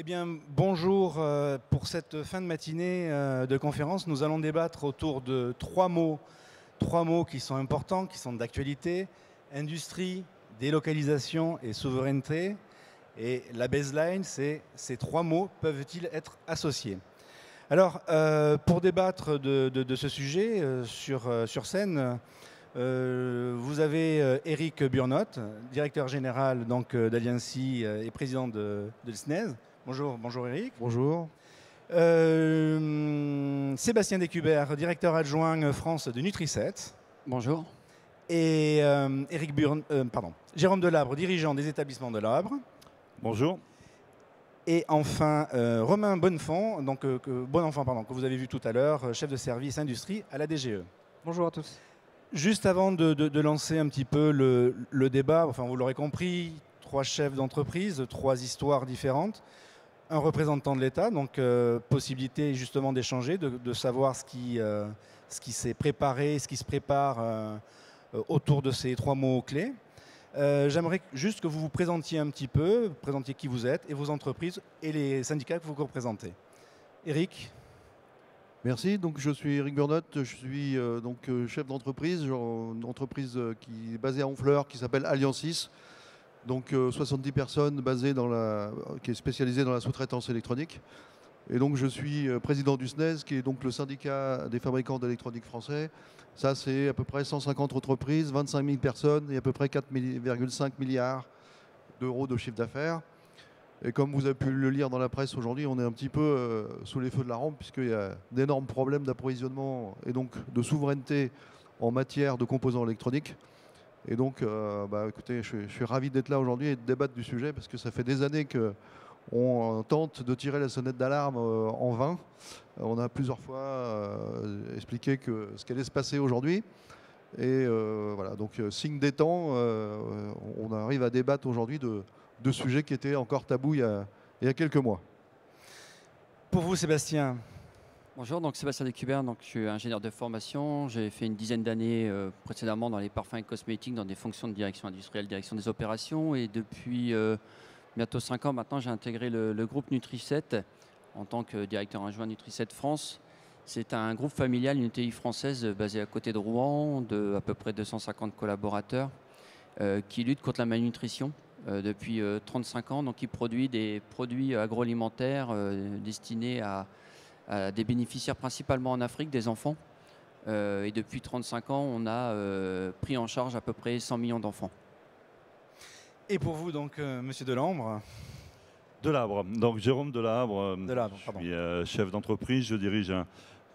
Eh bien, bonjour. Pour cette fin de matinée de conférence, nous allons débattre autour de trois mots qui sont importants, qui sont d'actualité: industrie, délocalisation et souveraineté. Et la baseline, c'est ces trois mots peuvent-ils être associés? Alors, pour débattre de ce sujet sur scène, vous avez Eric Burnott, directeur général d'Alliancy et président de SNES. Bonjour Eric. Bonjour. Sébastien Descubert, directeur adjoint France de Nutriset. Bonjour. Et Jérôme Delabre, dirigeant des établissements Delabre. Bonjour. Et enfin, Romain Bonnefond, que vous avez vu tout à l'heure, chef de service industrie à la DGE. Bonjour à tous. Juste avant de lancer un petit peu le débat, enfin vous l'aurez compris, trois chefs d'entreprise, trois histoires différentes, un représentant de l'État, donc possibilité justement d'échanger, de savoir ce qui s'est préparé, ce qui se prépare autour de ces trois mots clés. J'aimerais juste que vous vous présentiez un petit peu, présentiez qui vous êtes et vos entreprises et les syndicats que vous représentez. Eric. Merci. Donc, je suis Eric Burnott, je suis chef d'entreprise, une entreprise qui est basée à Honfleur, qui s'appelle Alliancy. Donc 70 personnes qui est spécialisée dans la sous-traitance électronique. Et donc je suis président du SNES, qui est donc le syndicat des fabricants d'électronique français. Ça, c'est à peu près 150 entreprises, 25 000 personnes et à peu près 4,5 milliards d'euros de chiffre d'affaires. Et comme vous avez pu le lire dans la presse aujourd'hui, on est un petit peu sous les feux de la rampe, puisqu'il y a d'énormes problèmes d'approvisionnement et donc de souveraineté en matière de composants électroniques. Et donc, écoutez, je suis ravi d'être là aujourd'hui et de débattre du sujet, parce que ça fait des années qu'on tente de tirer la sonnette d'alarme en vain. On a plusieurs fois expliqué ce qu'allait se passer aujourd'hui. Et voilà, donc signe des temps, on arrive à débattre aujourd'hui de sujets qui étaient encore tabous il y a quelques mois. Pour vous, Sébastien. Bonjour, donc Sébastien Descubert, je suis ingénieur de formation. J'ai fait une dizaine d'années précédemment dans les parfums et cosmétiques, dans des fonctions de direction industrielle, direction des opérations. Et depuis bientôt 5 ans maintenant, j'ai intégré le groupe Nutriset en tant que directeur adjoint Nutriset France. C'est un groupe familial, une ETI française basée à côté de Rouen, de à peu près 250 collaborateurs, qui lutte contre la malnutrition depuis 35 ans. Donc, qui produit des produits agroalimentaires destinés à des bénéficiaires principalement en Afrique, des enfants. Et depuis 35 ans, on a pris en charge à peu près 100 millions d'enfants. Et pour vous, donc, Monsieur Delabre. Delabre, donc Jérôme Delabre, pardon. Je suis chef d'entreprise, je dirige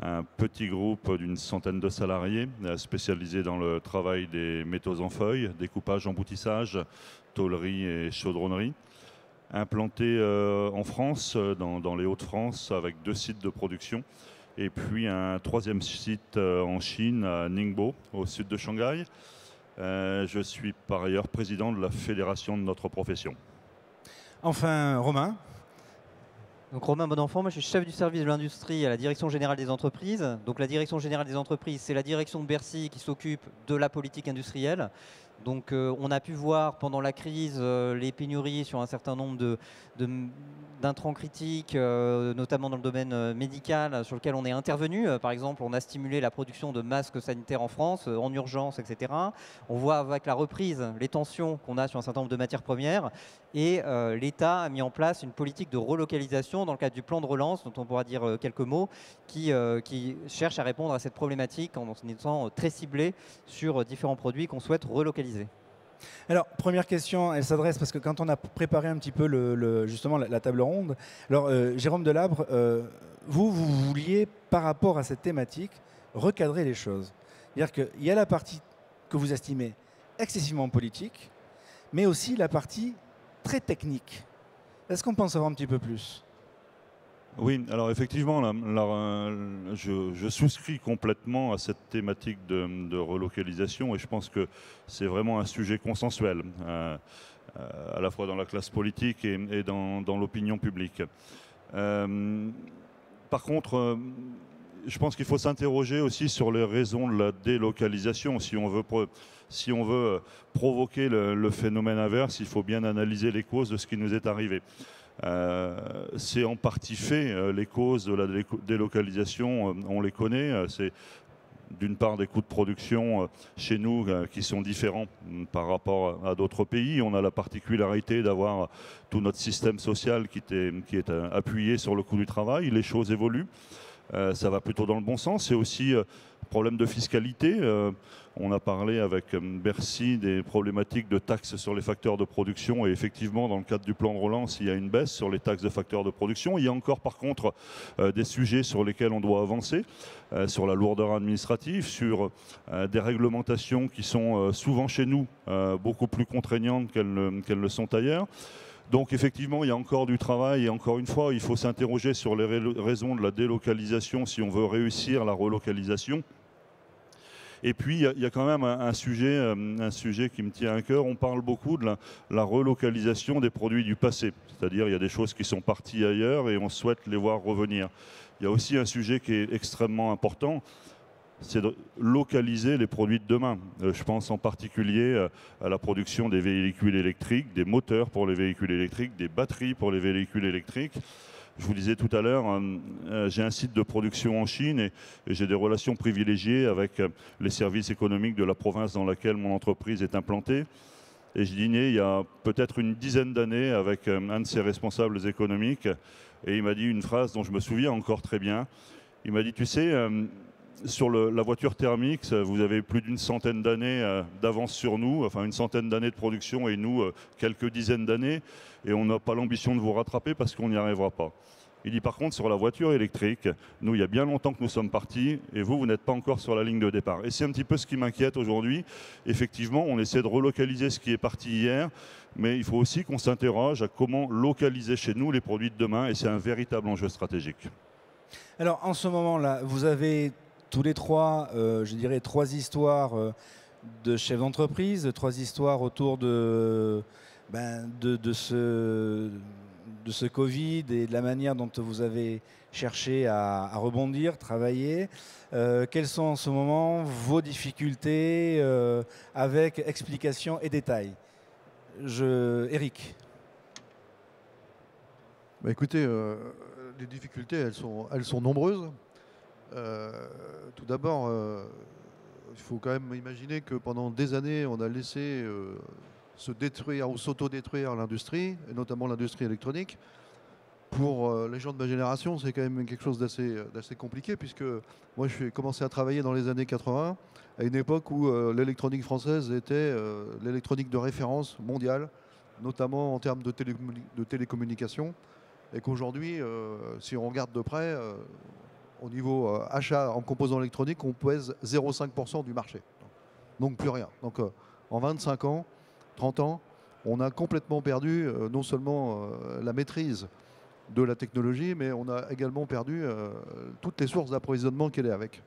un petit groupe d'une centaine de salariés spécialisé dans le travail des métaux en feuilles, découpage, emboutissage, tôlerie et chaudronnerie. Implanté en France, dans les Hauts-de-France, avec 2 sites de production, et puis un 3e site en Chine, à Ningbo, au sud de Shanghai. Je suis par ailleurs président de la fédération de notre profession. Enfin, Romain. Donc Romain Bonnefond, moi je suis chef du service de l'industrie à la direction générale des entreprises. Donc la direction générale des entreprises, c'est la direction de Bercy qui s'occupe de la politique industrielle. Donc on a pu voir pendant la crise les pénuries sur un certain nombre d'intrants critiques, notamment dans le domaine médical, sur lequel on est intervenu. Par exemple, on a stimulé la production de masques sanitaires en France, en urgence, etc. On voit avec la reprise les tensions qu'on a sur un certain nombre de matières premières. Et l'État a mis en place une politique de relocalisation dans le cadre du plan de relance, dont on pourra dire quelques mots, qui cherche à répondre à cette problématique en étant très ciblé sur différents produits qu'on souhaite relocaliser. Alors, première question, elle s'adresse parce que quand on a préparé un petit peu justement la table ronde, alors Jérôme Delabre, vous vouliez, par rapport à cette thématique, recadrer les choses. C'est-à-dire qu'il y a la partie que vous estimez excessivement politique, mais aussi la partie très technique. Est-ce qu'on peut en savoir un petit peu plus ? Oui, alors effectivement, je souscris complètement à cette thématique de relocalisation, et je pense que c'est vraiment un sujet consensuel, à la fois dans la classe politique et dans l'opinion publique. Par contre, je pense qu'il faut s'interroger aussi sur les raisons de la délocalisation. Si on veut provoquer le phénomène inverse, il faut bien analyser les causes de ce qui nous est arrivé. C'est en partie fait. Les causes de la délocalisation, on les connaît. C'est d'une part des coûts de production chez nous qui sont différents par rapport à d'autres pays. On a la particularité d'avoir tout notre système social qui est appuyé sur le coût du travail. Les choses évoluent. Ça va plutôt dans le bon sens. C'est aussi problème de fiscalité. On a parlé avec Bercy des problématiques de taxes sur les facteurs de production et effectivement dans le cadre du plan de relance il y a une baisse sur les taxes de facteurs de production. Il y a encore par contre des sujets sur lesquels on doit avancer, sur la lourdeur administrative, sur des réglementations qui sont souvent chez nous beaucoup plus contraignantes qu'elles le sont ailleurs. Donc effectivement, il y a encore du travail et encore une fois, il faut s'interroger sur les raisons de la délocalisation si on veut réussir la relocalisation. Et puis, il y a quand même un sujet qui me tient à cœur. On parle beaucoup de la relocalisation des produits du passé. C'est-à-dire, il y a des choses qui sont parties ailleurs et on souhaite les voir revenir. Il y a aussi un sujet qui est extrêmement important, c'est de localiser les produits de demain. Je pense en particulier à la production des véhicules électriques, des moteurs pour les véhicules électriques, des batteries pour les véhicules électriques. Je vous disais tout à l'heure, j'ai un site de production en Chine et j'ai des relations privilégiées avec les services économiques de la province dans laquelle mon entreprise est implantée. Et je dînais il y a peut-être une dizaine d'années avec un de ses responsables économiques et il m'a dit une phrase dont je me souviens encore très bien. Il m'a dit, tu sais, sur la voiture thermique, vous avez plus d'une centaine d'années d'avance sur nous, enfin une centaine d'années de production et nous quelques dizaines d'années, et on n'a pas l'ambition de vous rattraper parce qu'on n'y arrivera pas. Il dit par contre sur la voiture électrique, nous il y a bien longtemps que nous sommes partis et vous n'êtes pas encore sur la ligne de départ. Et c'est un petit peu ce qui m'inquiète aujourd'hui. Effectivement, on essaie de relocaliser ce qui est parti hier, mais il faut aussi qu'on s'interroge à comment localiser chez nous les produits de demain et c'est un véritable enjeu stratégique. Alors en ce moment-là, vous avez tous les trois, je dirais, trois histoires de chefs d'entreprise, trois histoires autour de ce Covid et de la manière dont vous avez cherché à rebondir, travailler. Quelles sont en ce moment vos difficultés avec explications et détails? Eric. Bah écoutez, les difficultés, elles sont nombreuses. Tout d'abord, il faut quand même imaginer que pendant des années, on a laissé se détruire ou s'auto-détruire l'industrie, et notamment l'industrie électronique. Pour les gens de ma génération, c'est quand même quelque chose d'assez compliqué, puisque moi, j'ai commencé à travailler dans les années 80, à une époque où l'électronique française était l'électronique de référence mondiale, notamment en termes de télécommunications, et qu'aujourd'hui, si on regarde de près, au niveau achat en composants électroniques, on pèse 0,5% du marché. Donc plus rien. Donc en 25 ans, 30 ans, on a complètement perdu non seulement la maîtrise de la technologie, mais on a également perdu toutes les sources d'approvisionnement qu'elle est avec.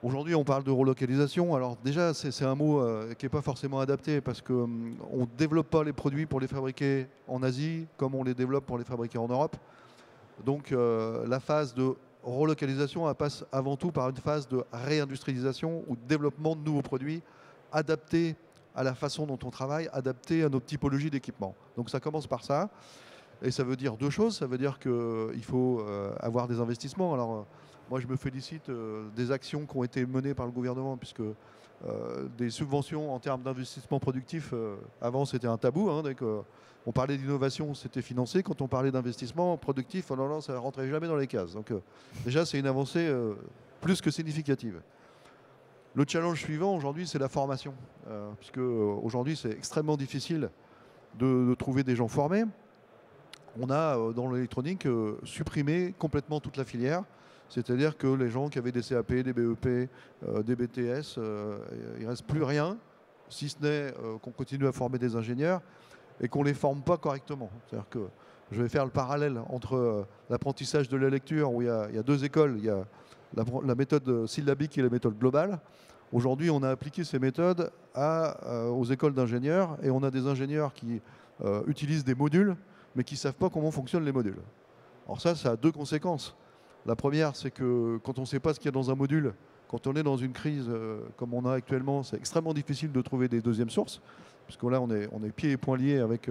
Aujourd'hui, on parle de relocalisation. Alors déjà, c'est un mot qui n'est pas forcément adapté parce qu'on ne développe pas les produits pour les fabriquer en Asie comme on les développe pour les fabriquer en Europe. Donc la phase de relocalisation, elle passe avant tout par une phase de réindustrialisation ou de développement de nouveaux produits adaptés à la façon dont on travaille, adaptés à nos typologies d'équipement. Donc ça commence par ça. Et ça veut dire deux choses. Ça veut dire qu'il faut avoir des investissements. Alors moi je me félicite des actions qui ont été menées par le gouvernement puisque des subventions en termes d'investissement productif, avant c'était un tabou. Hein, dès qu'on parlait d'innovation, c'était financé. Quand on parlait d'investissement productif, oh non, ça ne rentrait jamais dans les cases. Donc déjà, c'est une avancée plus que significative. Le challenge suivant aujourd'hui, c'est la formation. Puisque aujourd'hui, c'est extrêmement difficile de trouver des gens formés. On a, dans l'électronique, supprimé complètement toute la filière. C'est-à-dire que les gens qui avaient des CAP, des BEP, des BTS, il ne reste plus rien, si ce n'est qu'on continue à former des ingénieurs et qu'on ne les forme pas correctement. C'est-à-dire que je vais faire le parallèle entre l'apprentissage de la lecture, où il y a deux écoles. Il y a la méthode syllabique et la méthode globale. Aujourd'hui, on a appliqué ces méthodes aux écoles d'ingénieurs et on a des ingénieurs qui utilisent des modules, mais qui ne savent pas comment fonctionnent les modules. Alors ça a deux conséquences. La première, c'est que quand on ne sait pas ce qu'il y a dans un module, quand on est dans une crise comme on a actuellement, c'est extrêmement difficile de trouver des deuxièmes sources, puisque là, on est pieds et poings liés avec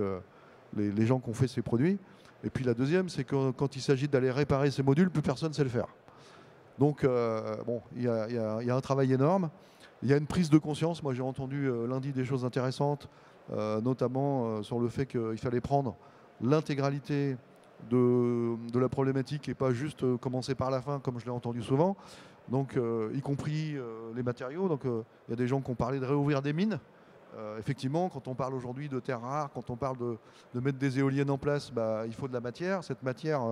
les gens qui ont fait ces produits. Et puis la deuxième, c'est que quand il s'agit d'aller réparer ces modules, plus personne ne sait le faire. Donc, bon, il y a un travail énorme. Il y a une prise de conscience. Moi, j'ai entendu lundi des choses intéressantes, notamment sur le fait qu'il fallait prendre l'intégralité de la problématique et pas juste commencer par la fin, comme je l'ai entendu souvent. Donc, y compris les matériaux. Donc, il y a des gens qui ont parlé de réouvrir des mines. Effectivement, quand on parle aujourd'hui de terres rares, quand on parle de mettre des éoliennes en place, bah, il faut de la matière. Cette matière,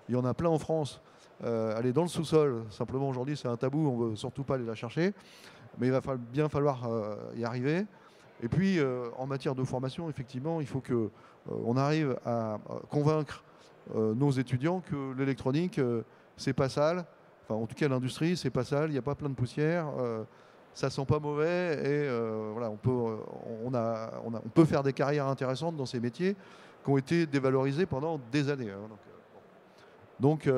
il y en a plein en France. Elle est dans le sous-sol. Simplement, aujourd'hui, c'est un tabou. On ne veut surtout pas aller la chercher. Mais il va bien falloir y arriver. Et puis, en matière de formation, effectivement, il faut qu'on arrive à convaincre nos étudiants que l'électronique, c'est pas sale. Enfin, en tout cas, l'industrie, c'est pas sale. Il n'y a pas plein de poussière. Ça sent pas mauvais. Et voilà, on peut faire des carrières intéressantes dans ces métiers qui ont été dévalorisés pendant des années. Hein. Donc,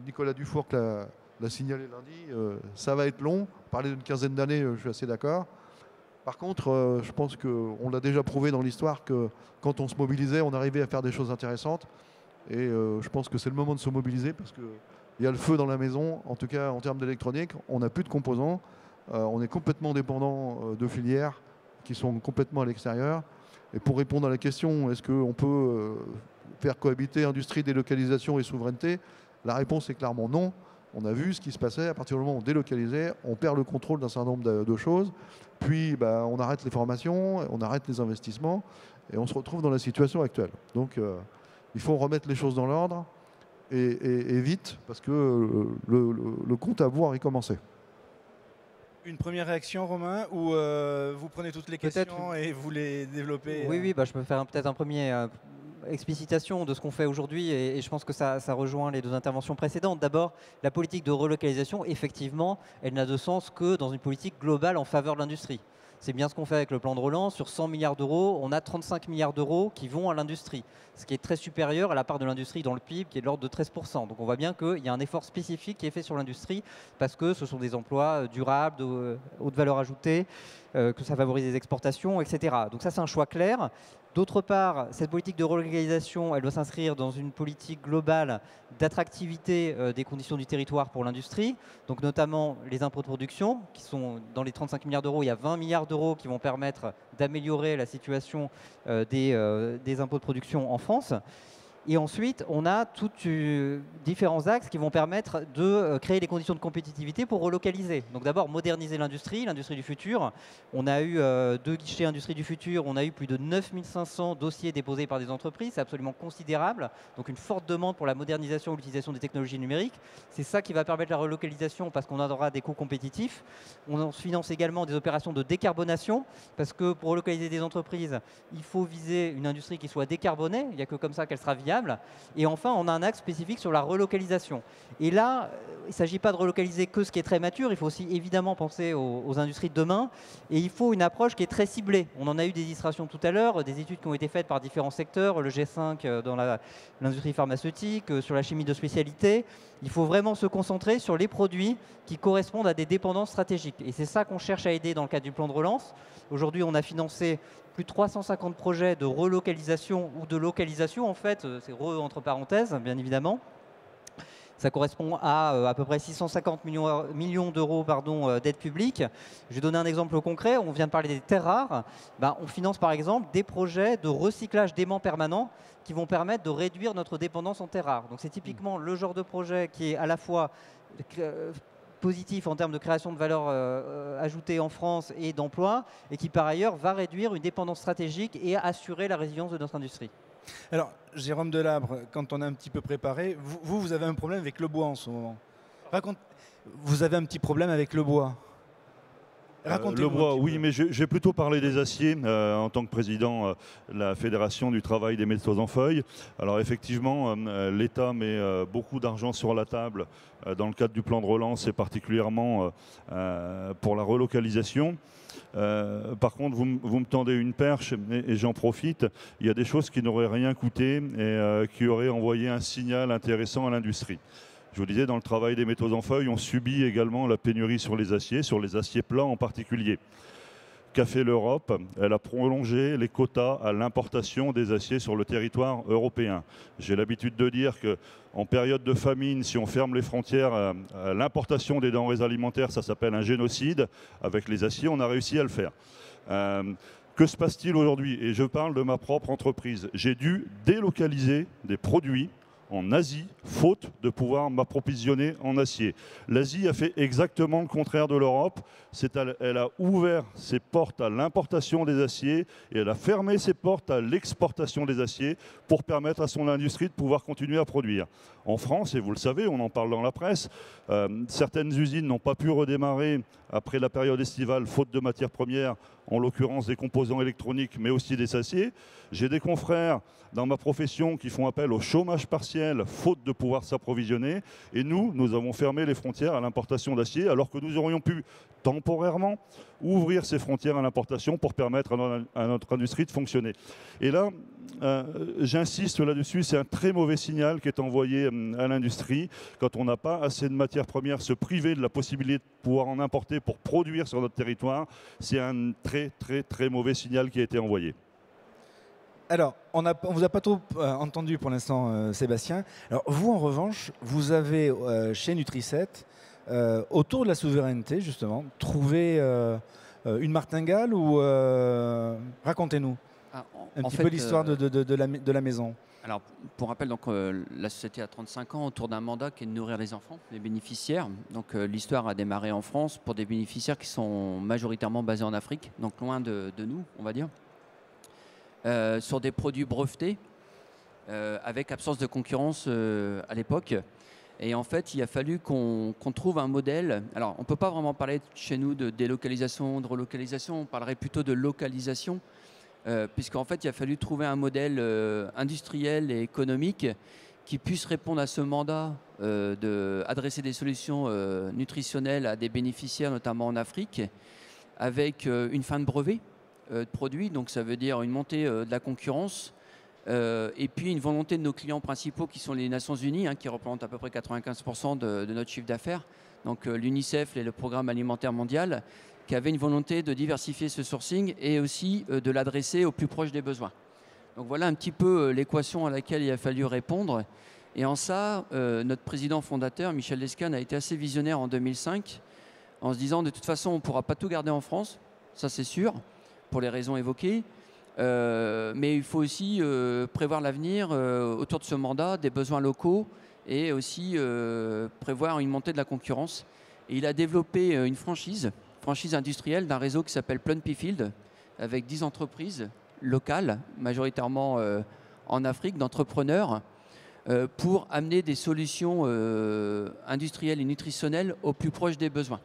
Nicolas Dufour l'a signalé lundi, ça va être long. Parler d'une quinzaine d'années, je suis assez d'accord. Par contre, je pense qu'on l'a déjà prouvé dans l'histoire que quand on se mobilisait, on arrivait à faire des choses intéressantes. Et je pense que c'est le moment de se mobiliser parce qu'il y a le feu dans la maison. En tout cas, en termes d'électronique, on n'a plus de composants. On est complètement dépendant de filières qui sont complètement à l'extérieur. Et pour répondre à la question, est-ce qu'on peut faire cohabiter industrie, délocalisation et souveraineté? La réponse est clairement non. On a vu ce qui se passait. À partir du moment où on délocalisait, on perd le contrôle d'un certain nombre de choses. Puis bah, on arrête les formations, on arrête les investissements et on se retrouve dans la situation actuelle. Donc il faut remettre les choses dans l'ordre et vite parce que le compte à rebours est commencé. Une première réaction, Romain, ou vous prenez toutes les questions et vous les développez? Oui, bah, je peux faire peut-être un premier explicitation de ce qu'on fait aujourd'hui et je pense que ça rejoint les deux interventions précédentes. D'abord, la politique de relocalisation, effectivement, elle n'a de sens que dans une politique globale en faveur de l'industrie. C'est bien ce qu'on fait avec le plan de relance. Sur 100 milliards d'euros, on a 35 milliards d'euros qui vont à l'industrie, ce qui est très supérieur à la part de l'industrie dans le PIB qui est de l'ordre de 13%. Donc on voit bien qu'il y a un effort spécifique qui est fait sur l'industrie parce que ce sont des emplois durables, de haute valeur ajoutée, que ça favorise les exportations, etc. Donc ça, c'est un choix clair. D'autre part, cette politique de relocalisation, elle doit s'inscrire dans une politique globale d'attractivité des conditions du territoire pour l'industrie, donc notamment les impôts de production, qui sont dans les 35 milliards d'euros, il y a 20 milliards d'euros qui vont permettre d'améliorer la situation des impôts de production en France. Et ensuite, on a différents axes qui vont permettre de créer les conditions de compétitivité pour relocaliser. Donc d'abord, moderniser l'industrie du futur. On a eu 2 guichets industrie du futur, on a eu plus de 9500 dossiers déposés par des entreprises, c'est absolument considérable. Donc une forte demande pour la modernisation et l'utilisation des technologies numériques. C'est ça qui va permettre la relocalisation parce qu'on aura des coûts compétitifs. On finance également des opérations de décarbonation parce que pour relocaliser des entreprises, il faut viser une industrie qui soit décarbonée. Il n'y a que comme ça qu'elle sera viable. Et enfin, on a un axe spécifique sur la relocalisation. Et là, il ne s'agit pas de relocaliser que ce qui est très mature, il faut aussi évidemment penser aux industries de demain. Et il faut une approche qui est très ciblée. On en a eu des illustrations tout à l'heure, des études qui ont été faites par différents secteurs, le G5 dans l'industrie pharmaceutique, sur la chimie de spécialité. Il faut vraiment se concentrer sur les produits qui correspondent à des dépendances stratégiques. Et c'est ça qu'on cherche à aider dans le cadre du plan de relance. Aujourd'hui, on a financé plus de 350 projets de relocalisation ou de localisation, en fait, c'est entre parenthèses, bien évidemment. Ça correspond à peu près 650 millions d'euros d'aide publique. Je vais donner un exemple concret. On vient de parler des terres rares. On finance par exemple des projets de recyclage d'aimants permanents qui vont permettre de réduire notre dépendance en terres rares. Donc c'est typiquement le genre de projet qui est à la fois positif en termes de création de valeur ajoutée en France et d'emploi, et qui par ailleurs va réduire une dépendance stratégique et assurer la résilience de notre industrie. Alors, Jérôme Delabre, quand on a un petit peu préparé, vous avez un problème avec le bois en ce moment. Vous avez un petit problème avec le bois. Le bois, oui, mais je vais plutôt parler des aciers en tant que président de la Fédération du travail des métaux en feuilles. Alors effectivement, l'État met beaucoup d'argent sur la table dans le cadre du plan de relance et particulièrement pour la relocalisation. Par contre, vous me tendez une perche et j'en profite. Il y a des choses qui n'auraient rien coûté et qui auraient envoyé un signal intéressant à l'industrie. Je vous disais, dans le travail des métaux en feuilles, on subit également la pénurie sur les aciers plats en particulier. qu'a fait l'Europe, elle a prolongé les quotas à l'importation des aciers sur le territoire européen. J'ai l'habitude de dire qu'en période de famine, si on ferme les frontières à l'importation des denrées alimentaires, ça s'appelle un génocide. Avec les aciers, on a réussi à le faire. Que se passe-t-il aujourd'hui? Et je parle de ma propre entreprise. J'ai dû délocaliser des produits en Asie, faute de pouvoir m'approvisionner en acier. L'Asie a fait exactement le contraire de l'Europe. Elle a ouvert ses portes à l'importation des aciers et elle a fermé ses portes à l'exportation des aciers pour permettre à son industrie de pouvoir continuer à produire. En France, et vous le savez, on en parle dans la presse, certaines usines n'ont pas pu redémarrer après la période estivale, faute de matières premières, en l'occurrence des composants électroniques, mais aussi des aciers. J'ai des confrères dans ma profession qui font appel au chômage partiel, faute de pouvoir s'approvisionner. Et nous avons fermé les frontières à l'importation d'acier, alors que nous aurions pu temporairement ouvrir ces frontières à l'importation pour permettre à notre industrie de fonctionner. Et là, j'insiste là-dessus, c'est un très mauvais signal qui est envoyé à l'industrie. Quand on n'a pas assez de matières premières, se priver de la possibilité de pouvoir en importer pour produire sur notre territoire, c'est un très très très mauvais signal qui a été envoyé. Alors, on ne vous a pas trop entendu pour l'instant, Sébastien. Alors, vous, en revanche, vous avez, chez Nutriset, autour de la souveraineté, justement, trouvé une martingale ou... Racontez-nous un petit peu l'histoire de la maison. Alors, pour rappel, donc, la société a 35 ans autour d'un mandat qui est de nourrir les enfants, les bénéficiaires. Donc, l'histoire a démarré en France pour des bénéficiaires qui sont majoritairement basés en Afrique, donc loin de nous, on va dire. Sur des produits brevetés, avec absence de concurrence à l'époque. Et en fait, il a fallu qu'on trouve un modèle. Alors, on ne peut pas vraiment parler chez nous de délocalisation, de relocalisation, on parlerait plutôt de localisation, puisqu'en fait, il a fallu trouver un modèle industriel et économique qui puisse répondre à ce mandat d'adresser des solutions nutritionnelles à des bénéficiaires, notamment en Afrique, avec une fin de brevet de produits, donc ça veut dire une montée de la concurrence et puis une volonté de nos clients principaux qui sont les Nations Unies, qui représentent à peu près 95% de notre chiffre d'affaires, donc l'UNICEF et le Programme alimentaire mondial, qui avaient une volonté de diversifier ce sourcing et aussi de l'adresser au plus proche des besoins. Donc voilà un petit peu l'équation à laquelle il a fallu répondre. Et en ça, notre président fondateur, Michel Lescane, a été assez visionnaire en 2005, en se disant de toute façon on ne pourra pas tout garder en France, ça c'est sûr, pour les raisons évoquées, mais il faut aussi prévoir l'avenir autour de ce mandat, des besoins locaux et aussi prévoir une montée de la concurrence. Et il a développé une franchise industrielle d'un réseau qui s'appelle Plunpifield, avec 10 entreprises locales, majoritairement en Afrique, d'entrepreneurs, pour amener des solutions industrielles et nutritionnelles au plus proche des besoins.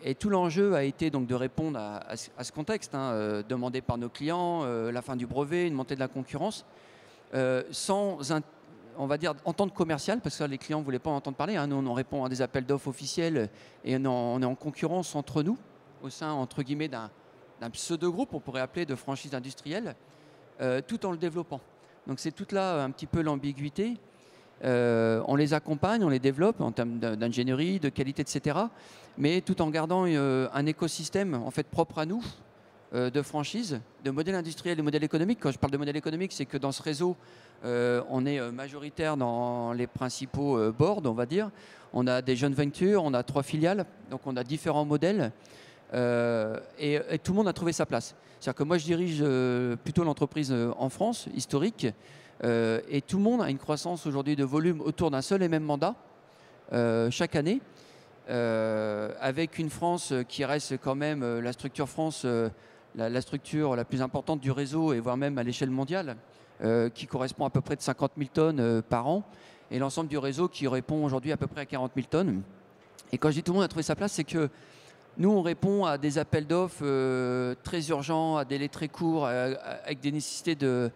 Et tout l'enjeu a été donc de répondre à ce contexte demandé par nos clients, la fin du brevet, une montée de la concurrence, sans on va dire entente commerciale, parce que les clients ne voulaient pas en entendre parler. Nous, on répond à des appels d'offres officiels et on est en concurrence entre nous, au sein, entre guillemets, d'un pseudo-groupe, on pourrait appeler de franchise industrielle, tout en le développant. Donc c'est toute là un petit peu l'ambiguïté. On les accompagne, on les développe en termes d'ingénierie, de qualité, etc. Mais tout en gardant un écosystème en fait propre à nous, de franchise, de modèle industriel et modèle économique. Quand je parle de modèle économique, c'est que dans ce réseau, on est majoritaire dans les principaux boards, on va dire. On a des joint ventures, on a 3 filiales, donc on a différents modèles. Et tout le monde a trouvé sa place. C'est-à-dire que moi, je dirige plutôt l'entreprise en France, historique, et tout le monde a une croissance aujourd'hui de volume autour d'un seul et même mandat, chaque année, avec une France qui reste quand même la structure France, la structure la plus importante du réseau, et voire même à l'échelle mondiale, qui correspond à peu près de 50 000 tonnes par an, et l'ensemble du réseau qui répond aujourd'hui à peu près à 40 000 tonnes. Et quand je dis tout le monde a trouvé sa place, c'est que nous, on répond à des appels d'offres très urgents, à des délais très courts, avec des nécessités de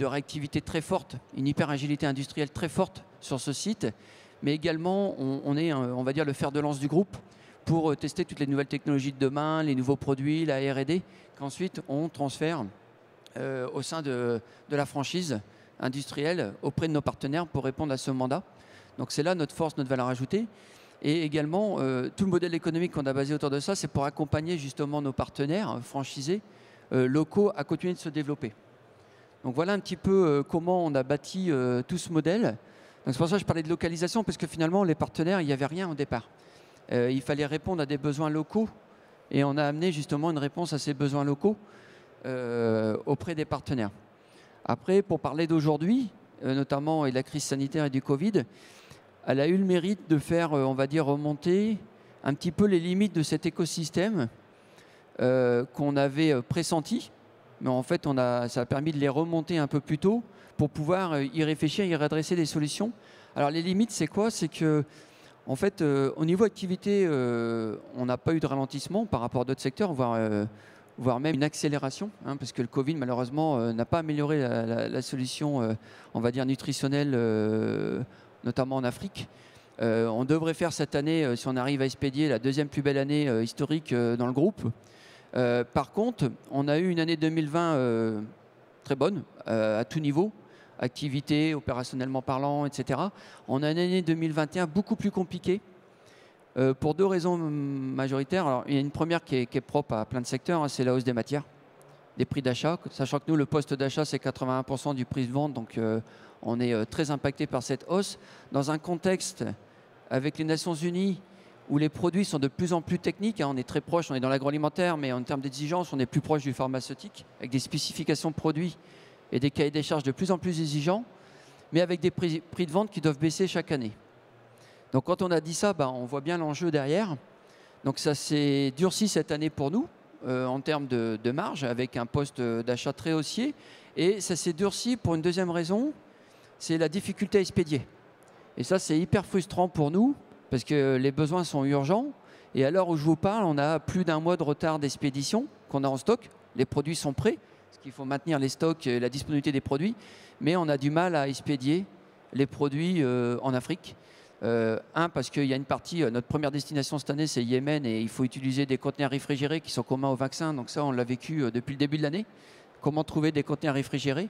réactivité très forte, une hyper-agilité industrielle très forte sur ce site. Mais également, on est, on va dire, le fer de lance du groupe pour tester toutes les nouvelles technologies de demain, les nouveaux produits, la R&D, qu'ensuite on transfère au sein de la franchise industrielle auprès de nos partenaires pour répondre à ce mandat. Donc c'est là notre force, notre valeur ajoutée. Et également, tout le modèle économique qu'on a basé autour de ça, c'est pour accompagner justement nos partenaires franchisés locaux à continuer de se développer. Donc voilà un petit peu comment on a bâti tout ce modèle. C'est pour ça que je parlais de localisation, parce que finalement, les partenaires, il n'y avait rien au départ. Il fallait répondre à des besoins locaux, et on a amené justement une réponse à ces besoins locaux auprès des partenaires. Après, pour parler d'aujourd'hui, notamment et de la crise sanitaire et du Covid, elle a eu le mérite de faire, on va dire, remonter un petit peu les limites de cet écosystème qu'on avait pressenti. Mais en fait, ça a permis de les remonter un peu plus tôt pour pouvoir y réfléchir, y redresser des solutions. Alors les limites, c'est quoi? C'est que, en fait, au niveau activité, on n'a pas eu de ralentissement par rapport à d'autres secteurs, voire même une accélération, hein, parce que le Covid, malheureusement, n'a pas amélioré la solution, on va dire, nutritionnelle, notamment en Afrique. On devrait faire cette année, si on arrive à expédier, la deuxième plus belle année historique dans le groupe. Par contre, on a eu une année 2020 très bonne, à tout niveau, activité, opérationnellement parlant, etc. On a une année 2021 beaucoup plus compliquée, pour deux raisons majoritaires. Alors, il y a une première qui est propre à plein de secteurs, hein, c'est la hausse des matières, des prix d'achat. Sachant que nous, le poste d'achat, c'est 81% du prix de vente, donc on est très impacté par cette hausse. Dans un contexte avec les Nations Unies, où les produits sont de plus en plus techniques, hein, on est très proche, on est dans l'agroalimentaire, mais en termes d'exigence, on est plus proche du pharmaceutique, avec des spécifications de produits et des cahiers des charges de plus en plus exigeants, mais avec des prix de vente qui doivent baisser chaque année. Donc quand on a dit ça, on voit bien l'enjeu derrière. Donc ça s'est durci cette année pour nous, en termes de marge, avec un poste d'achat très haussier. Et ça s'est durci pour une deuxième raison, c'est la difficulté à expédier. Et ça, c'est hyper frustrant pour nous, parce que les besoins sont urgents. Et à l'heure où je vous parle, on a plus d'un mois de retard d'expédition qu'on a en stock. Les produits sont prêts, parce qu'il faut maintenir les stocks et la disponibilité des produits. Mais on a du mal à expédier les produits en Afrique. Parce qu'il y a une partie, notre première destination cette année, c'est Yémen, et il faut utiliser des conteneurs réfrigérés qui sont communs aux vaccins. Donc ça, on l'a vécu depuis le début de l'année. Comment trouver des conteneurs réfrigérés?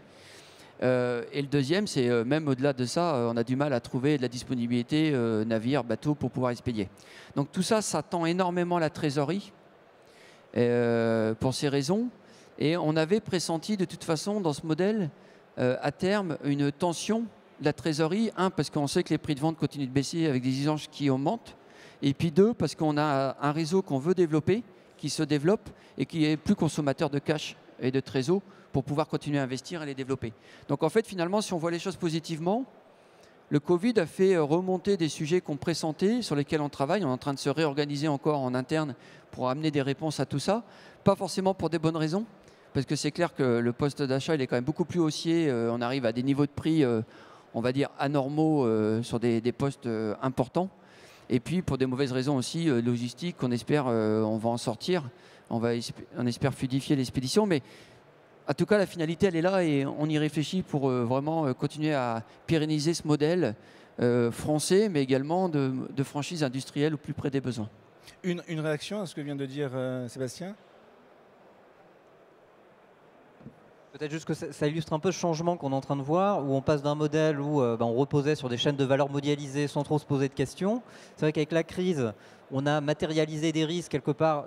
Et le deuxième, c'est même au-delà de ça, on a du mal à trouver de la disponibilité navire, bateau pour pouvoir expédier. Donc tout ça, ça tend énormément la trésorerie pour ces raisons. Et on avait pressenti de toute façon dans ce modèle, à terme, une tension de la trésorerie. Parce qu'on sait que les prix de vente continuent de baisser avec des exigences qui augmentent. Et puis deux, parce qu'on a un réseau qu'on veut développer, qui se développe et qui est plus consommateur de cash et de trésor, pour pouvoir continuer à investir et les développer. Donc en fait, finalement, si on voit les choses positivement, le Covid a fait remonter des sujets qu'on pressentait, sur lesquels on travaille. On est en train de se réorganiser encore en interne pour amener des réponses à tout ça. Pas forcément pour des bonnes raisons, parce que c'est clair que le poste d'achat, il est quand même beaucoup plus haussier. On arrive à des niveaux de prix, on va dire, anormaux sur des postes importants. Et puis pour des mauvaises raisons aussi, logistiques, qu'on espère, on va en sortir. On espère fluidifier l'expédition, mais en tout cas, la finalité, elle est là et on y réfléchit pour vraiment continuer à pérenniser ce modèle français, mais également de franchise industrielle au plus près des besoins. Une réaction à ce que vient de dire Sébastien? Peut-être juste que ça illustre un peu ce changement qu'on est en train de voir, où on passe d'un modèle où on reposait sur des chaînes de valeur mondialisées sans trop se poser de questions. C'est vrai qu'avec la crise, on a matérialisé des risques quelque part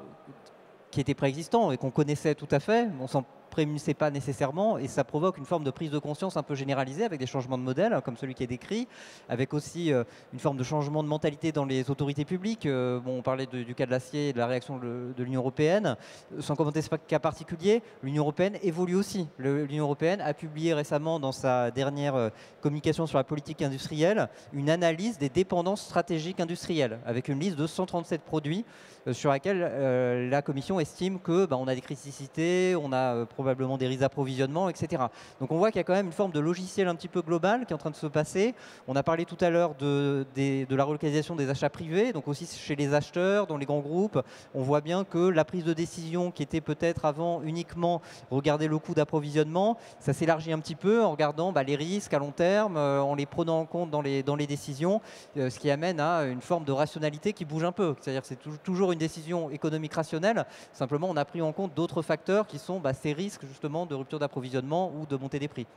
qui étaient préexistants et qu'on connaissait tout à fait. On s'en prémunissait pas nécessairement, et ça provoque une forme de prise de conscience un peu généralisée avec des changements de modèle, comme celui qui est décrit, avec aussi une forme de changement de mentalité dans les autorités publiques. On parlait du cas de l'acier et de la réaction de l'Union européenne. Sans commenter ce cas particulier, l'Union européenne évolue aussi. L'Union européenne a publié récemment dans sa dernière communication sur la politique industrielle une analyse des dépendances stratégiques industrielles, avec une liste de 137 produits sur laquelle la Commission estime que on a des criticités, on a probablement des risques d'approvisionnement, etc. Donc on voit qu'il y a quand même une forme de logiciel un petit peu global qui est en train de se passer. On a parlé tout à l'heure de la relocalisation des achats privés, donc aussi chez les acheteurs, dans les grands groupes. On voit bien que la prise de décision qui était peut-être avant uniquement regarder le coût d'approvisionnement, ça s'élargit un petit peu en regardant les risques à long terme, en les prenant en compte dans les décisions, ce qui amène à une forme de rationalité qui bouge un peu. C'est-à-dire que c'est toujours une décision économique rationnelle, simplement on a pris en compte d'autres facteurs qui sont ces risques justement de rupture d'approvisionnement ou de montée des prix.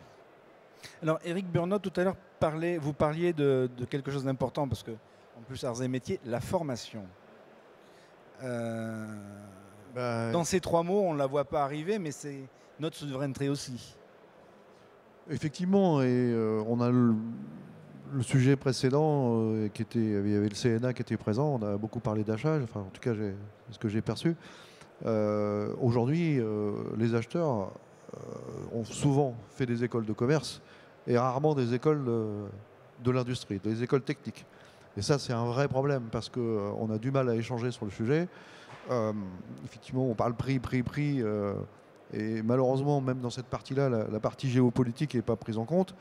Alors Eric Bernot, tout à l'heure, vous parliez de quelque chose d'important, parce qu'on en plus arts et métiers, la formation. Dans ces 3 mots, on ne la voit pas arriver, mais c'est notre souveraineté aussi. Effectivement, et on a le sujet précédent, il y avait le CNA qui était présent, on a beaucoup parlé d'achat, enfin en tout cas c'est ce que j'ai perçu. Aujourd'hui, les acheteurs ont souvent fait des écoles de commerce et rarement des écoles de l'industrie, des écoles techniques. Et ça, c'est un vrai problème parce qu'on a du mal à échanger sur le sujet. Effectivement, on parle prix. Et malheureusement, même dans cette partie-là, la partie géopolitique n'est pas prise en compte.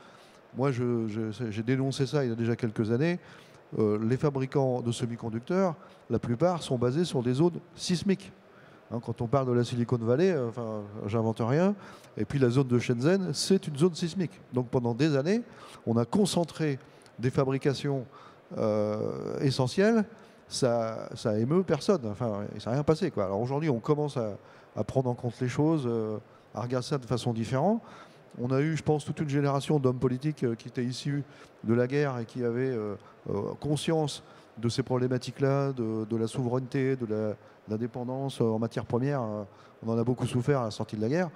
Moi, j'ai dénoncé ça il y a déjà quelques années. Les fabricants de semi-conducteurs, la plupart sont basés sur des zones sismiques. Quand on parle de la Silicon Valley, enfin, j'invente rien. Et puis la zone de Shenzhen, c'est une zone sismique. Donc pendant des années, on a concentré des fabrications essentielles. Ça émeut personne. Enfin, il ne s'est rien passé, quoi. Alors aujourd'hui, on commence à prendre en compte les choses, à regarder ça de façon différente. On a eu, je pense, toute une génération d'hommes politiques qui étaient issus de la guerre et qui avaient conscience de ces problématiques-là, de la souveraineté, de la dépendance en matières premières. On en a beaucoup souffert à la sortie de la guerre.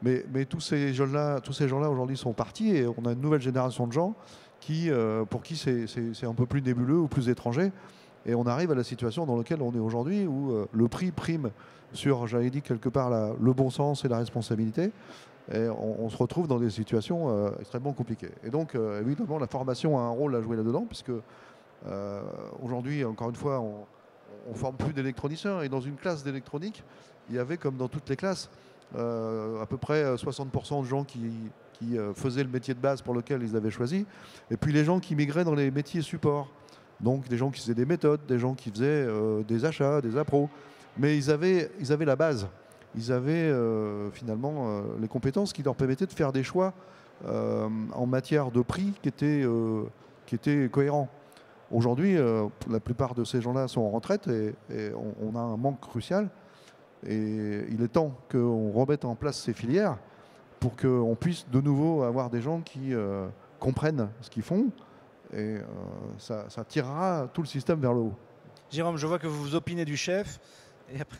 Mais tous ces gens-là aujourd'hui sont partis et on a une nouvelle génération de gens pour qui c'est un peu plus nébuleux ou plus étranger. Et on arrive à la situation dans laquelle on est aujourd'hui où le prix prime sur, j'avais dit quelque part, le bon sens et la responsabilité. Et on se retrouve dans des situations extrêmement compliquées. Et donc, évidemment, la formation a un rôle à jouer là-dedans, puisque aujourd'hui, encore une fois, on ne forme plus d'électroniciens. Et dans une classe d'électronique, il y avait, comme dans toutes les classes, à peu près 60% de gens qui faisaient le métier de base pour lequel ils avaient choisi, et puis les gens qui migraient dans les métiers support. Donc des gens qui faisaient des méthodes, des gens qui faisaient des achats, des appros. Mais ils avaient la base. Ils avaient finalement les compétences qui leur permettaient de faire des choix en matière de prix qui étaient cohérents. Aujourd'hui, la plupart de ces gens-là sont en retraite et on a un manque crucial. Et il est temps qu'on remette en place ces filières pour qu'on puisse de nouveau avoir des gens qui comprennent ce qu'ils font. Et ça tirera tout le système vers le haut. Jérôme, je vois que vous opinez du chef. Et après...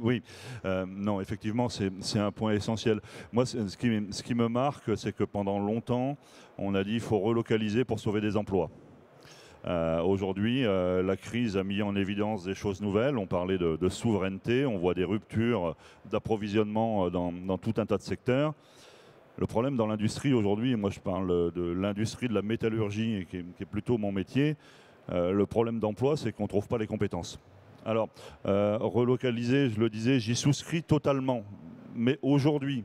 Oui, non, effectivement, c'est un point essentiel. Moi, ce qui me marque, c'est que pendant longtemps, on a dit qu'il faut relocaliser pour sauver des emplois. Aujourd'hui, la crise a mis en évidence des choses nouvelles. On parlait de souveraineté, on voit des ruptures d'approvisionnement dans tout un tas de secteurs. Le problème dans l'industrie aujourd'hui, moi je parle de l'industrie de la métallurgie, qui est plutôt mon métier, le problème d'emploi, c'est qu'on ne trouve pas les compétences. Alors, relocaliser, je le disais, j'y souscris totalement. Mais aujourd'hui,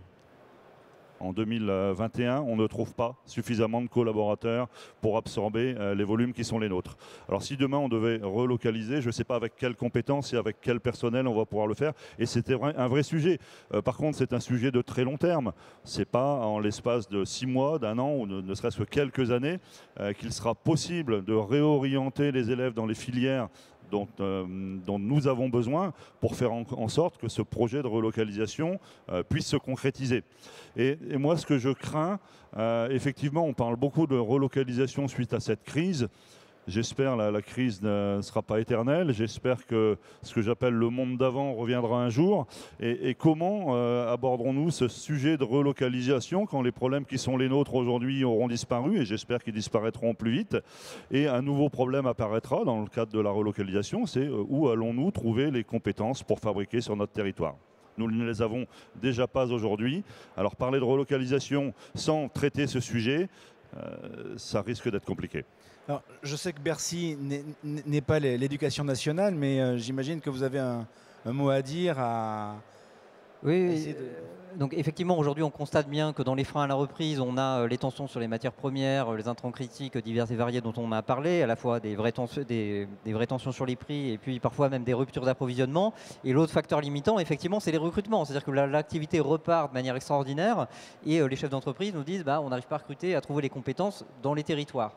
en 2021, on ne trouve pas suffisamment de collaborateurs pour absorber les volumes qui sont les nôtres. Alors si demain on devait relocaliser, je ne sais pas avec quelles compétences et avec quel personnel on va pouvoir le faire. Et c'était un vrai sujet. Par contre, c'est un sujet de très long terme. Ce n'est pas en l'espace de 6 mois, d'un an ou ne serait-ce que quelques années qu'il sera possible de réorienter les élèves dans les filières dont nous avons besoin pour faire en sorte que ce projet de relocalisation puisse se concrétiser. Et moi, ce que je crains, effectivement, on parle beaucoup de relocalisation suite à cette crise. J'espère que la crise ne sera pas éternelle. J'espère que ce que j'appelle le monde d'avant reviendra un jour. Et comment aborderons-nous ce sujet de relocalisation quand les problèmes qui sont les nôtres aujourd'hui auront disparu, et j'espère qu'ils disparaîtront plus vite. Et un nouveau problème apparaîtra dans le cadre de la relocalisation, c'est où allons-nous trouver les compétences pour fabriquer sur notre territoire. Nous ne les avons déjà pas aujourd'hui. Alors parler de relocalisation sans traiter ce sujet, ça risque d'être compliqué. Alors, je sais que Bercy n'est pas l'éducation nationale, mais j'imagine que vous avez un mot à dire à... Oui, donc effectivement, aujourd'hui, on constate bien que dans les freins à la reprise, on a les tensions sur les matières premières, les intrants critiques divers et variés dont on a parlé, à la fois des vraies tensions sur les prix et puis parfois même des ruptures d'approvisionnement. Et l'autre facteur limitant, effectivement, c'est les recrutements. C'est-à-dire que l'activité repart de manière extraordinaire et les chefs d'entreprise nous disent on n'arrive pas à recruter, à trouver les compétences dans les territoires.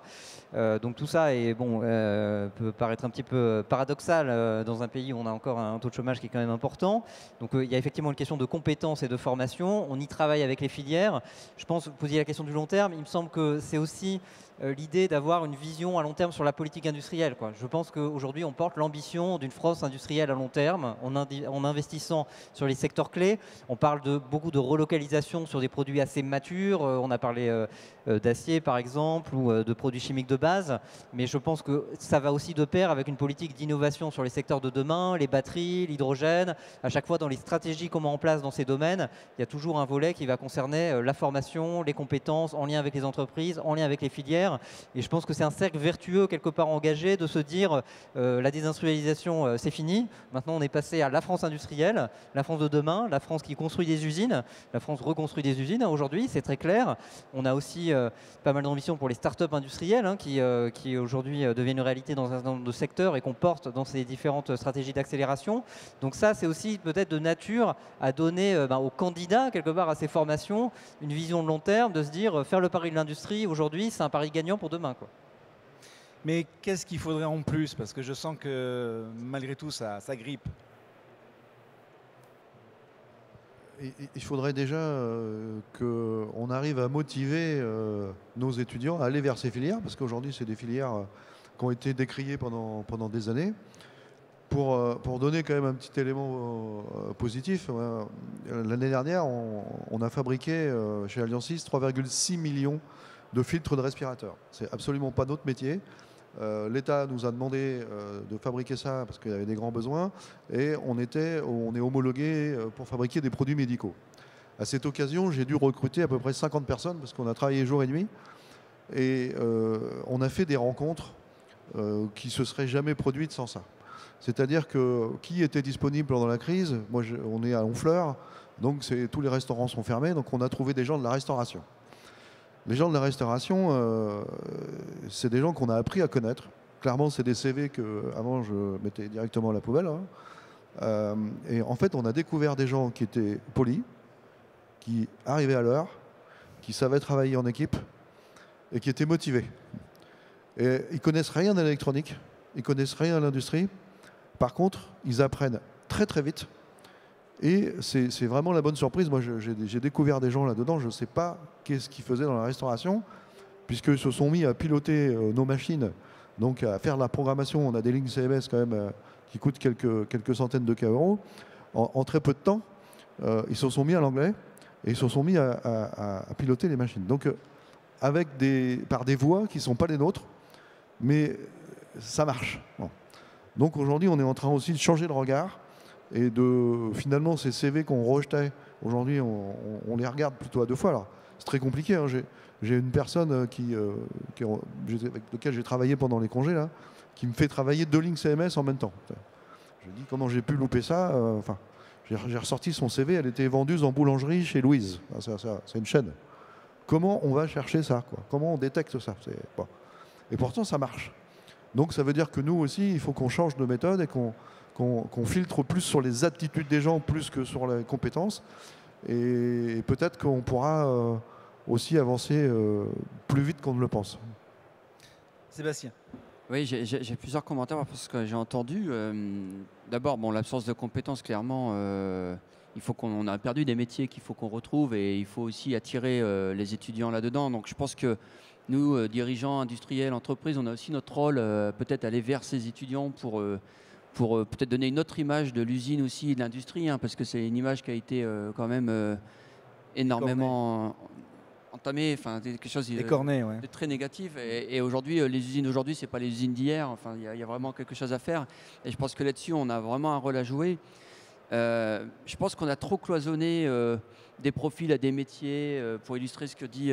Donc tout ça peut paraître un petit peu paradoxal dans un pays où on a encore un taux de chômage qui est quand même important. Donc il y a effectivement une question de compétences et de formation formation, on y travaille avec les filières. Je pense que vous posiez la question du long terme, il me semble que c'est aussi l'idée d'avoir une vision à long terme sur la politique industrielle, quoi. Je pense qu'aujourd'hui, on porte l'ambition d'une France industrielle à long terme en investissant sur les secteurs clés. On parle beaucoup de relocalisation sur des produits assez matures. On a parlé d'acier, par exemple, ou de produits chimiques de base. Mais je pense que ça va aussi de pair avec une politique d'innovation sur les secteurs de demain, les batteries, l'hydrogène. À chaque fois, dans les stratégies qu'on met en place dans ces domaines, il y a toujours un volet qui va concerner la formation, les compétences, en lien avec les entreprises, en lien avec les filières. Et je pense que c'est un cercle vertueux quelque part engagé de se dire la désindustrialisation c'est fini. Maintenant on est passé à la France industrielle, la France de demain, la France qui construit des usines, la France reconstruit des usines. Aujourd'hui c'est très clair. On a aussi pas mal d'ambition pour les startups industrielles qui aujourd'hui deviennent une réalité dans un certain nombre de secteurs et qu'on porte dans ces différentes stratégies d'accélération. Donc ça c'est aussi peut-être de nature à donner aux candidats quelque part à ces formations une vision de long terme, de se dire faire le pari de l'industrie aujourd'hui c'est un pari gagnant pour demain, quoi. Mais qu'est-ce qu'il faudrait en plus? Parce que je sens que malgré tout, ça grippe. Il faudrait déjà qu'on arrive à motiver nos étudiants à aller vers ces filières, parce qu'aujourd'hui, c'est des filières qui ont été décriées pendant des années. Pour donner quand même un petit élément positif, l'année dernière, on a fabriqué chez Allianz 3,6 millions de filtres de respirateurs. C'est absolument pas notre métier. L'État nous a demandé de fabriquer ça parce qu'il y avait des grands besoins et on est homologué pour fabriquer des produits médicaux. À cette occasion, j'ai dû recruter à peu près 50 personnes parce qu'on a travaillé jour et nuit et on a fait des rencontres qui ne se seraient jamais produites sans ça. C'est-à-dire que qui était disponible pendant la crise? Moi, on est à Honfleur, donc tous les restaurants sont fermés, donc on a trouvé des gens de la restauration. Les gens de la restauration, c'est des gens qu'on a appris à connaître. Clairement, c'est des CV qu'avant je mettais directement à la poubelle. Et en fait, on a découvert des gens qui étaient polis, qui arrivaient à l'heure, qui savaient travailler en équipe et qui étaient motivés. Et ils connaissent rien à l'électronique, ils connaissent rien à l'industrie. Par contre, ils apprennent très très vite. Et c'est vraiment la bonne surprise. Moi, j'ai découvert des gens là-dedans. Je ne sais pas qu'est-ce qu'ils faisaient dans la restauration, puisqu'ils se sont mis à piloter nos machines, donc à faire de la programmation. On a des lignes CMS quand même qui coûtent quelques centaines de €. En très peu de temps, ils se sont mis à l'anglais et ils se sont mis à piloter les machines. Donc, par des voies qui ne sont pas les nôtres, mais ça marche. Bon. Donc aujourd'hui, on est en train aussi de changer de regard. Et finalement, ces CV qu'on rejetait, aujourd'hui, on les regarde plutôt à deux fois. Alors, c'est très compliqué. Hein. J'ai une personne avec laquelle j'ai travaillé pendant les congés, là, qui me fait travailler 2 lignes CMS en même temps. Je dis comment j'ai pu louper ça. J'ai ressorti son CV, elle était vendeuse en boulangerie chez Louise. C'est une chaîne. Comment on va chercher ça, quoi? Comment on détecte ça? Bon. Et pourtant, ça marche. Donc ça veut dire que nous aussi, il faut qu'on change de méthode et qu'on filtre plus sur les aptitudes des gens plus que sur les compétences. Et peut-être qu'on pourra aussi avancer plus vite qu'on ne le pense. Sébastien. Oui, j'ai plusieurs commentaires parce que j'ai entendu. D'abord, l'absence de compétences, clairement, il faut qu'on a perdu des métiers qu'il faut qu'on retrouve et il faut aussi attirer les étudiants là-dedans. Donc je pense que nous, dirigeants, industriels, entreprises, on a aussi notre rôle peut-être aller vers ces étudiants pour peut-être donner une autre image de l'usine aussi et de l'industrie, hein, parce que c'est une image qui a été quand même énormément entamée, enfin quelque chose de très négatif. Et aujourd'hui, les usines d'aujourd'hui, c'est pas les usines d'hier. Enfin, il y a vraiment quelque chose à faire. Et je pense que là-dessus, on a vraiment un rôle à jouer. Je pense qu'on a trop cloisonné des profils à des métiers pour illustrer ce que dit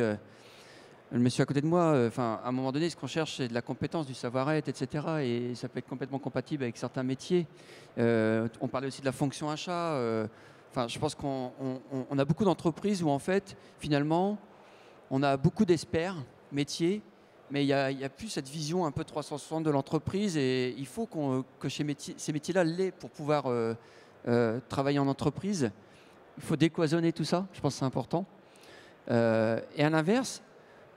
le monsieur à côté de moi. À un moment donné, ce qu'on cherche, c'est de la compétence, du savoir-être, etc. Et ça peut être complètement compatible avec certains métiers. On parlait aussi de la fonction achat. Je pense qu'on a beaucoup d'entreprises où, en fait, finalement, on a beaucoup d'experts métiers, mais il n'y a plus cette vision un peu 360 de l'entreprise. Et il faut que ces métiers-là l'aient pour pouvoir travailler en entreprise. Il faut décloisonner tout ça. Je pense que c'est important. Et à l'inverse,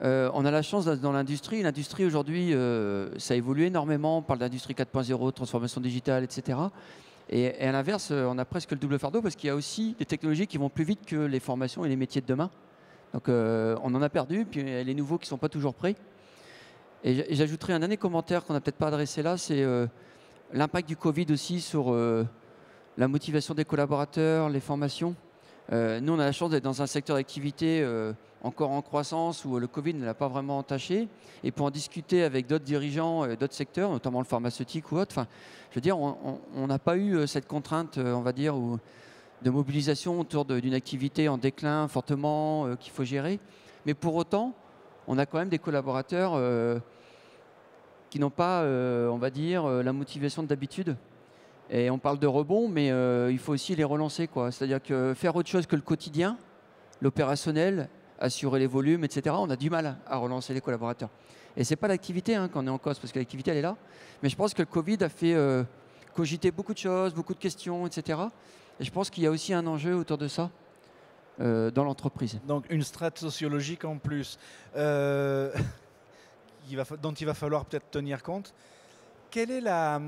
on a la chance dans l'industrie. L'industrie aujourd'hui, ça évolue énormément. On parle d'industrie 4.0, transformation digitale, etc. Et à l'inverse, on a presque le double fardeau parce qu'il y a aussi des technologies qui vont plus vite que les formations et les métiers de demain. Donc on en a perdu, puis il y a les nouveaux qui ne sont pas toujours prêts. Et j'ajouterai un dernier commentaire qu'on n'a peut-être pas adressé là, c'est l'impact du Covid aussi sur la motivation des collaborateurs, les formations. Nous, on a la chance d'être dans un secteur d'activité encore en croissance où le Covid ne l'a pas vraiment entaché. Et pour en discuter avec d'autres dirigeants, d'autres secteurs, notamment le pharmaceutique ou autre, je veux dire, on n'a pas eu cette contrainte, on va dire, de mobilisation autour d'une activité en déclin fortement qu'il faut gérer. Mais pour autant, on a quand même des collaborateurs qui n'ont pas, on va dire, la motivation d'habitude. Et on parle de rebond, mais il faut aussi les relancer, quoi. C'est-à-dire que faire autre chose que le quotidien, l'opérationnel, assurer les volumes, etc., on a du mal à relancer les collaborateurs. Et ce n'est pas l'activité qu'on est en cause, parce que l'activité, elle est là. Mais je pense que le Covid a fait cogiter beaucoup de choses, beaucoup de questions, etc. Et je pense qu'il y a aussi un enjeu autour de ça dans l'entreprise. Donc une strate sociologique en plus, dont il va falloir peut-être tenir compte. Quelle est la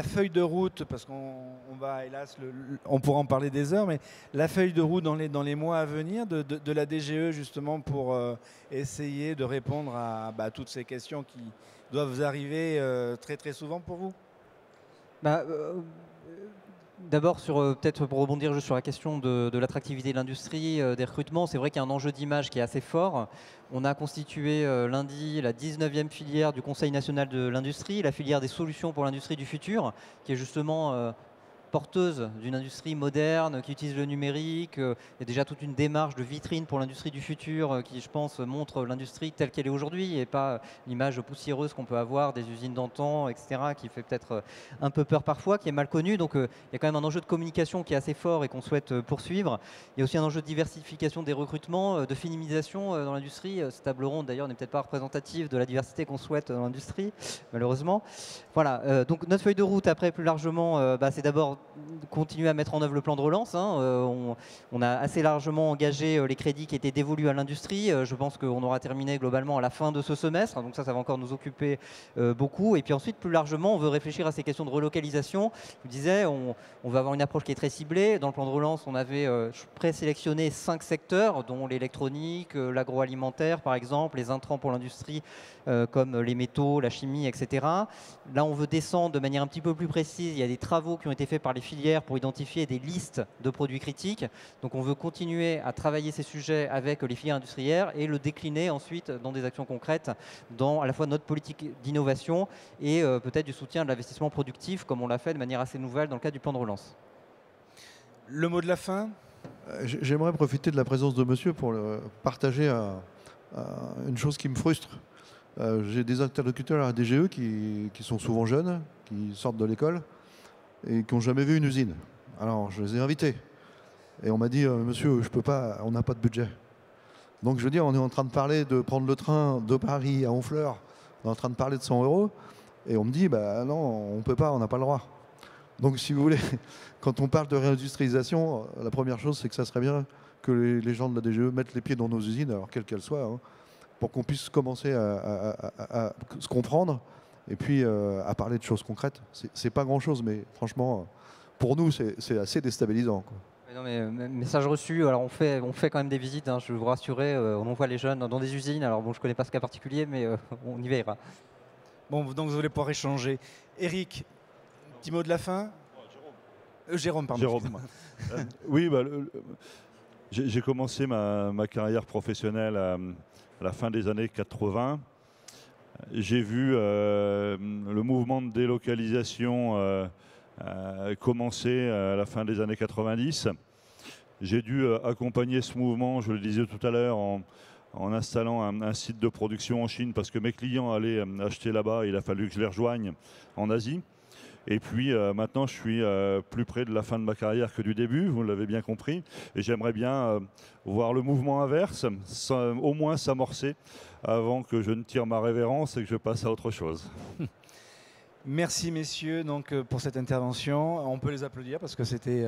feuille de route, parce qu'on va, hélas, on pourra en parler des heures, mais la feuille de route dans les mois à venir de la DGE, justement, pour essayer de répondre à toutes ces questions qui doivent arriver très très souvent pour vous? D'abord, peut-être pour rebondir juste sur la question de l'attractivité de l'industrie, des recrutements, c'est vrai qu'il y a un enjeu d'image qui est assez fort. On a constitué lundi la 19e filière du Conseil national de l'industrie, la filière des solutions pour l'industrie du futur, qui est justement porteuse d'une industrie moderne qui utilise le numérique. Il y a déjà toute une démarche de vitrine pour l'industrie du futur qui, je pense, montre l'industrie telle qu'elle est aujourd'hui et pas l'image poussiéreuse qu'on peut avoir des usines d'antan, etc., qui fait peut-être un peu peur parfois, qui est mal connue. Donc il y a quand même un enjeu de communication qui est assez fort et qu'on souhaite poursuivre. Il y a aussi un enjeu de diversification des recrutements, de féminisation dans l'industrie. Cette table ronde, d'ailleurs, n'est peut-être pas représentative de la diversité qu'on souhaite dans l'industrie, malheureusement. Voilà, donc notre feuille de route, après, plus largement, c'est d'abord continuer à mettre en œuvre le plan de relance. On a assez largement engagé les crédits qui étaient dévolus à l'industrie. Je pense qu'on aura terminé globalement à la fin de ce semestre. Donc ça va encore nous occuper beaucoup. Et puis ensuite, plus largement, on veut réfléchir à ces questions de relocalisation. Je vous disais, on va avoir une approche qui est très ciblée. Dans le plan de relance, on avait présélectionné 5 secteurs, dont l'électronique, l'agroalimentaire, par exemple, les intrants pour l'industrie, comme les métaux, la chimie, etc. Là, on veut descendre de manière un petit peu plus précise. Il y a des travaux qui ont été faits par les filières pour identifier des listes de produits critiques. Donc on veut continuer à travailler ces sujets avec les filières industrielles et le décliner ensuite dans des actions concrètes dans à la fois notre politique d'innovation et peut-être du soutien de l'investissement productif comme on l'a fait de manière assez nouvelle dans le cadre du plan de relance. Le mot de la fin? J'aimerais profiter de la présence de monsieur pour partager une chose qui me frustre. J'ai des interlocuteurs à la DGE qui sont souvent jeunes, qui sortent de l'école et qui n'ont jamais vu une usine. Alors, je les ai invités. Et on m'a dit, monsieur, je peux pas, on n'a pas de budget. Donc, je veux dire, on est en train de parler de prendre le train de Paris à Honfleur. On est en train de parler de 100 €. Et on me dit, non, on ne peut pas, on n'a pas le droit. Donc, si vous voulez, quand on parle de réindustrialisation, la première chose, c'est que ça serait bien que les gens de la DGE mettent les pieds dans nos usines, alors quelles qu'elles soient, pour qu'on puisse commencer à se comprendre. Et puis à parler de choses concrètes, c'est pas grand-chose, mais franchement, pour nous, c'est assez déstabilisant, quoi. Non, mais message reçu. Alors on fait quand même des visites. Je veux vous rassurer. On envoie les jeunes dans des usines. Alors bon, je connais pas ce cas particulier, mais on y verra. Bon, donc vous allez pouvoir échanger. Eric, petit mot de la fin. Jérôme, pardon. Jérôme. Oui, j'ai commencé ma carrière professionnelle à la fin des années 80. J'ai vu le mouvement de délocalisation commencer à la fin des années 90. J'ai dû accompagner ce mouvement, je le disais tout à l'heure, en installant un site de production en Chine parce que mes clients allaient acheter là-bas. Il a fallu que je les rejoigne en Asie. Et puis maintenant, je suis plus près de la fin de ma carrière que du début, vous l'avez bien compris. Et j'aimerais bien voir le mouvement inverse, au moins s'amorcer avant que je ne tire ma révérence et que je passe à autre chose. Merci messieurs donc, pour cette intervention. On peut les applaudir parce que c'était